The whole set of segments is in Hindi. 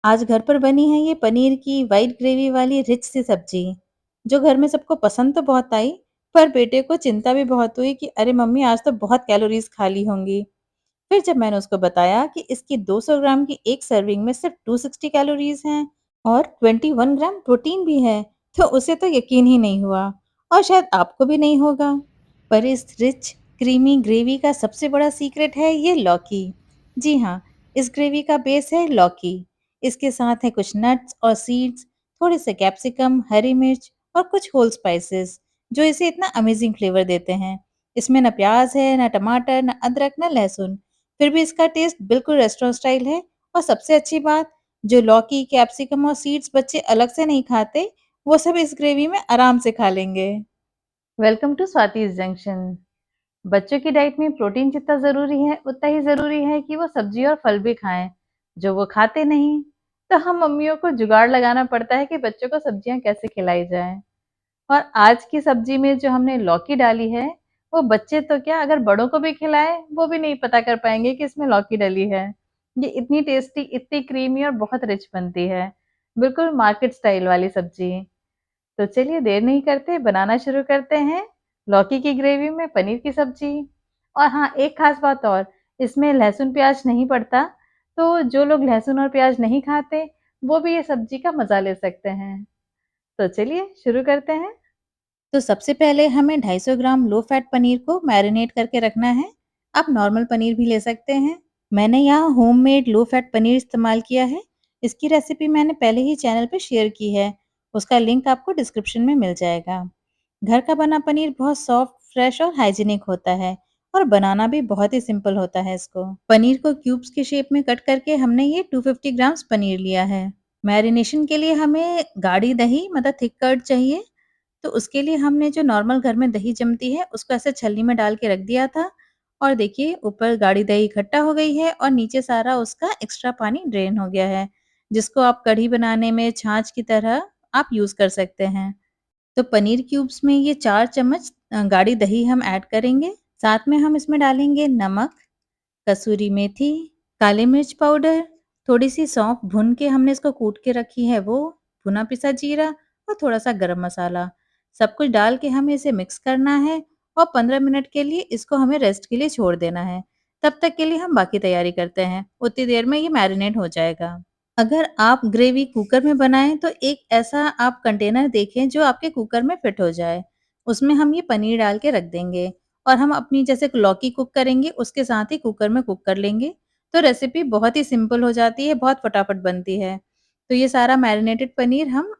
आज घर पर बनी है ये पनीर की व्हाइट ग्रेवी वाली रिच सी सब्जी, जो घर में सबको पसंद तो बहुत आई, पर बेटे को चिंता भी बहुत हुई कि अरे मम्मी आज तो बहुत कैलोरीज खा ली होंगी। फिर जब मैंने उसको बताया कि इसकी 200 ग्राम की एक सर्विंग में सिर्फ 260 कैलोरीज हैं और 21 ग्राम प्रोटीन भी है, तो उसे तो यकीन ही नहीं हुआ और शायद आपको भी नहीं होगा। पर इस रिच क्रीमी ग्रेवी का सबसे बड़ा सीक्रेट है ये लौकी। जी हाँ, इस ग्रेवी का बेस है लौकी। इसके साथ है कुछ नट्स और सीड्स, थोड़े से कैप्सिकम, हरी मिर्च और कुछ होल स्पाइसेस, जो इसे इतना अमेजिंग फ्लेवर देते हैं। इसमें ना प्याज है, ना टमाटर, ना अदरक, ना लहसुन, फिर भी इसका टेस्ट बिल्कुल रेस्टोरेंट स्टाइल है। और सबसे अच्छी बात, जो लौकी, कैप्सिकम और सीड्स बच्चे अलग से नहीं खाते, वो सब इस ग्रेवी में आराम से खा लेंगे। Welcome to Swati's junction. बच्चों की डाइट में प्रोटीन जितना जरूरी है उतना ही जरूरी है कि वो सब्जी और फल भी खाएं, जो वो खाते नहीं। तो हम मम्मियों को जुगाड़ लगाना पड़ता है कि बच्चों को सब्जियां कैसे खिलाई जाएं। और आज की सब्जी में जो हमने लौकी डाली है, वो बच्चे तो क्या, अगर बड़ों को भी खिलाएं वो भी नहीं पता कर पाएंगे कि इसमें लौकी डली है। ये इतनी टेस्टी, इतनी क्रीमी और बहुत रिच बनती है, बिल्कुल मार्केट स्टाइल वाली सब्जी। तो चलिए देर नहीं करते, बनाना शुरू करते हैं लौकी की ग्रेवी में पनीर की सब्जी। और हाँ, एक खास बात और, इसमें लहसुन प्याज नहीं पड़ता, तो जो लोग लहसुन और प्याज नहीं खाते वो भी ये सब्जी का मजा ले सकते हैं। तो चलिए शुरू करते हैं। तो सबसे पहले हमें 250 ग्राम लो फैट पनीर को मैरिनेट करके रखना है। आप नॉर्मल पनीर भी ले सकते हैं। मैंने यहाँ होममेड लो फैट पनीर इस्तेमाल किया है। इसकी रेसिपी मैंने पहले ही चैनल पे शेयर की है। उसका लिंक आपको डिस्क्रिप्शन में मिल जाएगा। घर का बना पनीर बहुत सॉफ्ट, फ्रेश और हाइजीनिक होता है और बनाना भी बहुत ही सिंपल होता है इसको। पनीर को क्यूब्स के शेप में कट करके हमने ये 250 ग्राम्स पनीर लिया है। मैरिनेशन के लिए हमें गाढ़ी दही मतलब थिक कर्ड चाहिए। तो उसके लिए हमने जो नॉर्मल घर में दही जमती है, उसको ऐसे छलनी में डाल के रख दिया था और देखिए ऊपर गाढ़ी दही इकट्ठा हो गई है और नीचे सारा उसका एक्स्ट्रा पानी ड्रेन हो गया है, जिसको आप कढ़ी बनाने में छाछ की तरह आप यूज़ कर सकते हैं। तो पनीर क्यूब्स में ये 4 चम्मच गाढ़ी दही हम ऐड करेंगे। साथ में हम इसमें डालेंगे नमक, कसूरी मेथी, काली मिर्च पाउडर, थोड़ी-सी सौंफ भून के हमने इसको कूट के रखी है वो, भुना पिसा जीरा और थोड़ा-सा गरम मसाला। सब कुछ डाल के हमें इसे मिक्स करना है और 15 मिनट के लिए इसको हमें रेस्ट के लिए छोड़ देना है। तब तक के लिए हम बाकी तैयारी करते हैं। उतनी देर में ये मैरिनेट हो जाएगा। अगर आप ग्रेवी कुकर में बनाएँ तो एक ऐसा आप कंटेनर देखें जो आपके कुकर में फिट हो जाए। उसमें हम ये पनीर डाल के रख देंगे और हम अपनी जैसे लौकी कुक करेंगे उसके साथ ही कुकर में कुक कर लेंगे। तो रेसिपी बहुत ही सिंपल हो जाती है, बहुत फटाफट बनती है। तो ये सारा मैरिनेटेड पनीर हम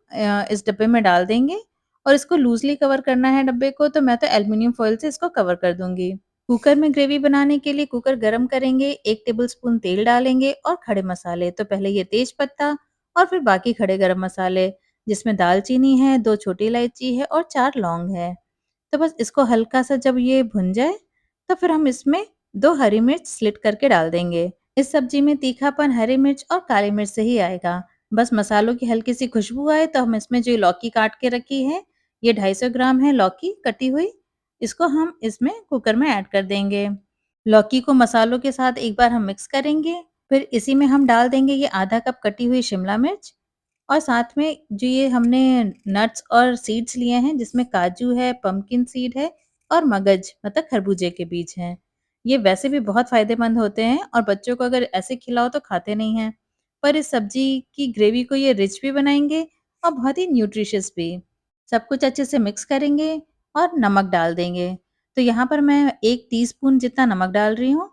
इस डब्बे में डाल देंगे और इसको लूज़ली कवर करना है डब्बे को, तो मैं तो एल्युमिनियम फॉइल से इसको कवर कर दूँगी। कुकर में ग्रेवी बनाने के लिए कुकर गरम करेंगे, 1 टेबलस्पून तेल डालेंगे और खड़े मसाले। तो पहले ये तेज पत्ता और फिर बाकी खड़े गरम मसाले, जिसमें दालचीनी है, 2 छोटी इलायची है और 4 लौंग है। तो बस इसको हल्का-सा जब ये भुन जाए, तो फिर हम इसमें 2 हरी मिर्च स्लिट करके डाल देंगे। इस सब्जी में तीखापन हरी मिर्च और काली मिर्च से ही आएगा। बस मसालों की हल्की-सी खुशबू आए तो हम इसमें जो लौकी काट के रखी है, ये 250 ग्राम है लौकी कटी हुई, इसको हम इसमें कुकर में ऐड कर देंगे। लौकी को मसालों के साथ एक बार हम मिक्स करेंगे, फिर इसी में हम डाल देंगे ये आधा कप कटी हुई शिमला मिर्च और साथ में जो ये हमने नट्स और सीड्स लिए हैं, जिसमें काजू है, पम्पकिन सीड है और मगज मतलब खरबूजे के बीज हैं। ये वैसे भी बहुत फ़ायदेमंद होते हैं और बच्चों को अगर ऐसे खिलाओ तो खाते नहीं हैं। पर इस सब्जी की ग्रेवी को ये रिच भी बनाएँगे और बहुत ही न्यूट्रिशियस भी। सब कुछ अच्छे से मिक्स करेंगे और नमक डाल देंगे। तो यहाँ पर मैं 1 टीस्पून जितना नमक डाल रही हूँ।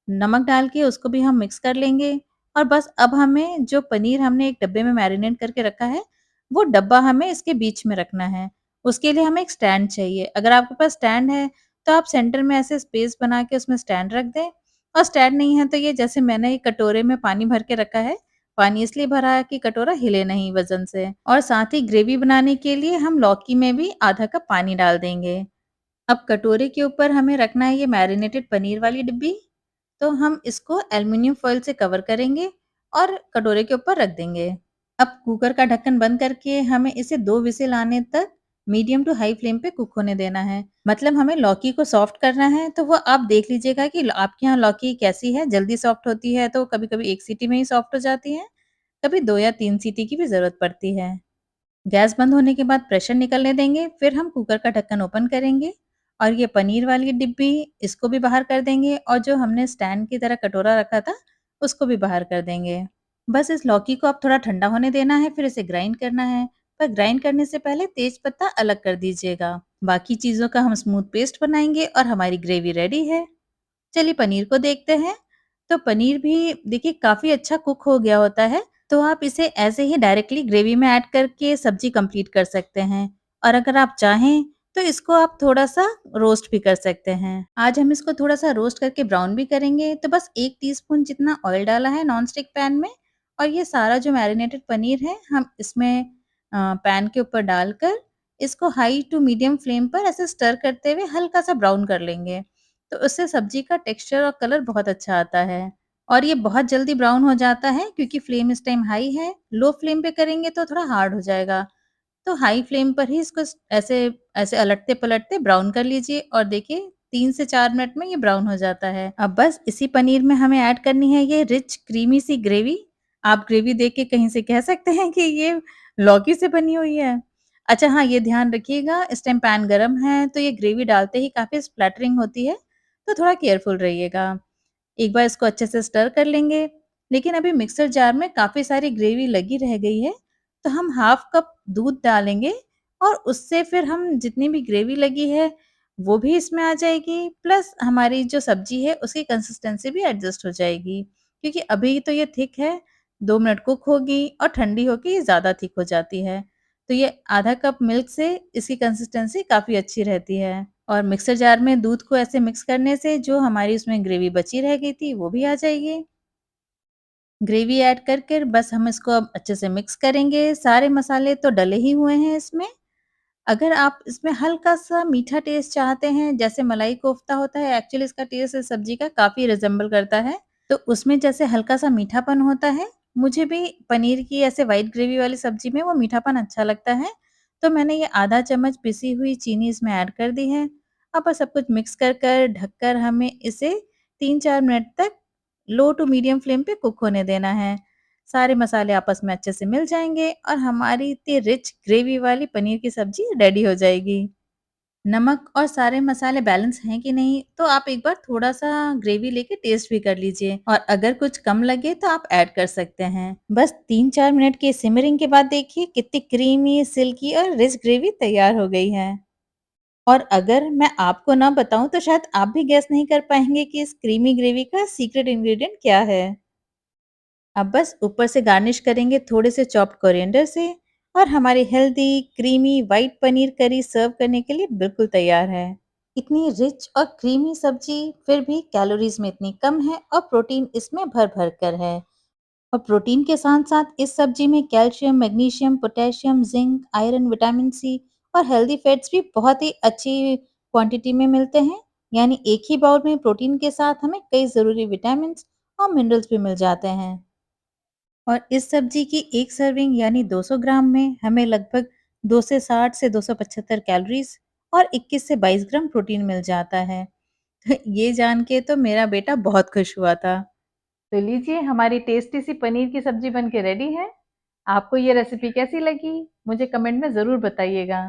नमक डाल के उसको भी हम मिक्स कर लेंगे और बस अब हमें जो पनीर हमने एक डब्बे में मैरिनेट करके रखा है, वो डब्बा हमें इसके बीच में रखना है। उसके लिए हमें एक स्टैंड चाहिए। अगर आपके पास स्टैंड है, तो आप सेंटर में ऐसे स्पेस बना के उसमें स्टैंड रख दें और स्टैंड नहीं है तो ये जैसे मैंने एक कटोरे में पानी भर के रखा है, पानी इसलिए भरा है कि कटोरा हिले नहीं वज़न से। और साथ ही ग्रेवी बनाने के लिए हम लौकी में भी आधा कप पानी डाल देंगे। अब कटोरे के ऊपर हमें रखना है ये मैरिनेटेड पनीर वाली डिब्बी, तो हम इसको एल्युमिनियम फॉइल से कवर करेंगे और कटोरे के ऊपर रख देंगे। अब कुकर का ढक्कन बंद करके हमें इसे 2 विसिल आने तक मीडियम टू हाई फ्लेम पे कुक होने देना है। मतलब हमें लौकी को सॉफ्ट करना है, तो वो आप देख लीजिएगा कि आपके यहाँ लौकी कैसी है, जल्दी सॉफ्ट होती है तो कभी-कभी 1 सीटी में ही सॉफ्ट हो जाती है, कभी 2 या 3 सीटी की भी ज़रूरत पड़ती है। गैस बंद होने के बाद प्रेशर निकलने देंगे, फिर हम कुकर का ढक्कन ओपन करेंगे और ये पनीर वाली डिब्बी इसको भी बाहर कर देंगे और जो हमने स्टैंड की तरह कटोरा रखा था, उसको भी बाहर कर देंगे। बस इस लौकी को अब थोड़ा ठंडा होने देना है, फिर इसे ग्राइंड करना है। पर ग्राइंड करने से पहले तेज पत्ता अलग कर दीजिएगा। बाकी चीज़ों का हम स्मूथ पेस्ट बनाएँगे और हमारी ग्रेवी रेडी है। चलिए पनीर को देखते हैं। तो पनीर भी देखिए काफ़ी अच्छा कुक हो गया होता है, तो आप इसे ऐसे ही डायरेक्टली ग्रेवी में ऐड करके सब्ज़ी कंप्लीट कर सकते हैं और अगर आप चाहें तो इसको आप थोड़ा-सा रोस्ट भी कर सकते हैं। आज हम इसको थोड़ा-सा रोस्ट करके ब्राउन भी करेंगे, तो बस 1 टीस्पून जितना ऑयल डाला है नॉन स्टिक पैन में और ये सारा जो मैरिनेटेड पनीर है हम इसमें पैन के ऊपर डालकर इसको हाई टू मीडियम फ्लेम पर ऐसे स्टर करते हुए हल्का-सा ब्राउन कर लेंगे। तो उससे सब्ज़ी का टेक्सचर और कलर बहुत अच्छा आता है और ये बहुत जल्दी ब्राउन हो जाता है क्योंकि फ्लेम इस टाइम हाई है। लो फ्लेम पे करेंगे तो थोड़ा हार्ड हो जाएगा। तो हाई फ्लेम पर ही इसको ऐसे ऐसे अलटते-पलटते ब्राउन कर लीजिए और देखिए 3 से 4 मिनट में ये ब्राउन हो जाता है। अब बस इसी पनीर में हमें ऐड करनी है ये रिच क्रीमी सी ग्रेवी। आप ग्रेवी देख के कहीं से कह सकते हैं कि ये लौकी से बनी हुई है। अच्छा हाँ, ये ध्यान रखिएगा इस टाइम पैन गरम है तो ये ग्रेवी डालते ही काफ़ी स्प्लैटरिंग होती है, तो थोड़ा केयरफुल रहिएगा। एक बार इसको अच्छे से स्टर कर लेंगे, लेकिन अभी मिक्सर जार में काफ़ी सारी ग्रेवी लगी रह गई है, तो हम हाफ कप दूध डालेंगे और उससे फिर हम जितनी भी ग्रेवी लगी है, वो भी इसमें आ जाएगी, प्लस हमारी जो सब्ज़ी है उसकी कंसिस्टेंसी भी एडजस्ट हो जाएगी। क्योंकि अभी तो ये थिक है, 2 मिनट कुक होगी और ठंडी होके ये ज़्यादा थिक हो जाती है। तो ये आधा कप मिल्क से इसकी कंसिस्टेंसी काफ़ी अच्छी रहती है। और मिक्सर जार में दूध को ऐसे मिक्स करने से जो हमारी उसमें ग्रेवी बची रह गई थी, वो भी आ जाएगी। ग्रेवी ऐड कर कर बस हम इसको अब अच्छे से मिक्स करेंगे। सारे मसाले तो डले ही हुए हैं इसमें। अगर आप इसमें हल्का-सा मीठा टेस्ट चाहते हैं, जैसे मलाई कोफ्ता होता है, एक्चुअली इसका टेस्ट इस सब्ज़ी का काफ़ी रिज़ेम्बल करता है। तो उसमें जैसे हल्का-सा मीठापन होता है, मुझे भी पनीर की ऐसे व्हाइट ग्रेवी वाली सब्ज़ी में वो मीठापन अच्छा लगता है। तो मैंने ये आधा चम्मच पिसी हुई चीनी इसमें ऐड कर दी है। अब बस सब कुछ मिक्स कर कर, ढककर हमें इसे 3-4 मिनट तक लो टू मीडियम फ्लेम पे कुक होने देना है। सारे मसाले आपस में अच्छे से मिल जाएँगे और हमारी इतनी रिच ग्रेवी वाली पनीर की सब्ज़ी रेडी हो जाएगी। नमक और सारे मसाले बैलेंस हैं कि नहीं, तो आप एक बार थोड़ा-सा ग्रेवी लेके टेस्ट भी कर लीजिए और अगर कुछ कम लगे तो आप ऐड कर सकते हैं। बस 3-4 मिनट की सिमरिंग के बाद देखिए कितनी क्रीमी, सिल्की और रिच ग्रेवी तैयार हो गई है। और अगर मैं आपको ना बताऊँ तो शायद आप भी गेस नहीं कर पाएँगे कि इस क्रीमी ग्रेवी का सीक्रेट इंग्रीडिएंट क्या है। अब बस ऊपर से गार्निश करेंगे थोड़े से चॉप्ड कोरिएंडर से और हमारी हेल्दी, क्रीमी व्हाइट पनीर करी सर्व करने के लिए बिल्कुल तैयार है। इतनी रिच और क्रीमी सब्जी फिर भी कैलोरीज में इतनी कम है और प्रोटीन इसमें भर-भर कर है। और प्रोटीन के साथ-साथ इस सब्जी में calcium, magnesium, potassium, zinc, iron, vitamin C और हेल्दी फैट्स भी बहुत ही अच्छी क्वांटिटी में मिलते हैं। यानी एक ही बाउल में प्रोटीन के साथ हमें कई ज़रूरी विटामिन्स और मिनरल्स भी मिल जाते हैं। और इस सब्जी की एक सर्विंग यानी 200 ग्राम में हमें लगभग 2 से 60 से 275 कैलोरीज और 21 से 22 ग्राम प्रोटीन मिल जाता है। ये जान के तो मेरा बेटा बहुत खुश हुआ था। तो लीजिए हमारी टेस्टी सी पनीर की सब्जी बन के रेडी है। आपको ये रेसिपी कैसी लगी? मुझे कमेंट में ज़रूर बताइएगा।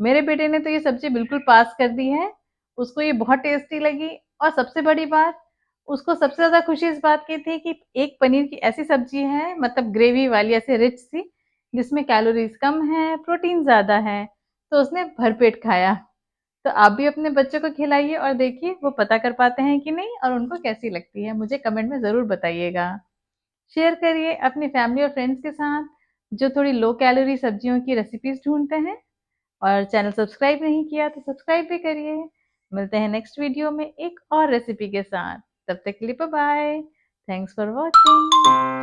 मेरे बेटे ने तो ये सब्जी बिल्कुल पास कर दी है। उसको ये बहुत टेस्टी लगी और सबसे बड़ी बात, उसको सबसे ज़्यादा खुशी इस बात की थी कि एक पनीर की ऐसी सब्जी है मतलब ग्रेवी वाली ऐसे रिच सी, जिसमें कैलोरीज़ कम है, प्रोटीन ज़्यादा है। तो उसने भरपेट खाया। तो आप भी अपने बच्चों को खिलाइए और देखिए वो पता कर पाते हैं कि नहीं और उनको कैसी लगती है। मुझे कमेंट में ज़रूर बताइएगा। शेयर करिए अपनी फैमिली और फ्रेंड्स के साथ जो थोड़ी लो कैलोरी सब्जियों की रेसिपीज़ ढूँढते हैं और चैनल सब्सक्राइब नहीं किया तो सब्सक्राइब भी करिए। मिलते हैं नेक्स्ट वीडियो में एक और रेसिपी के साथ। तब तक के लिए bye bye. Thanks for watching.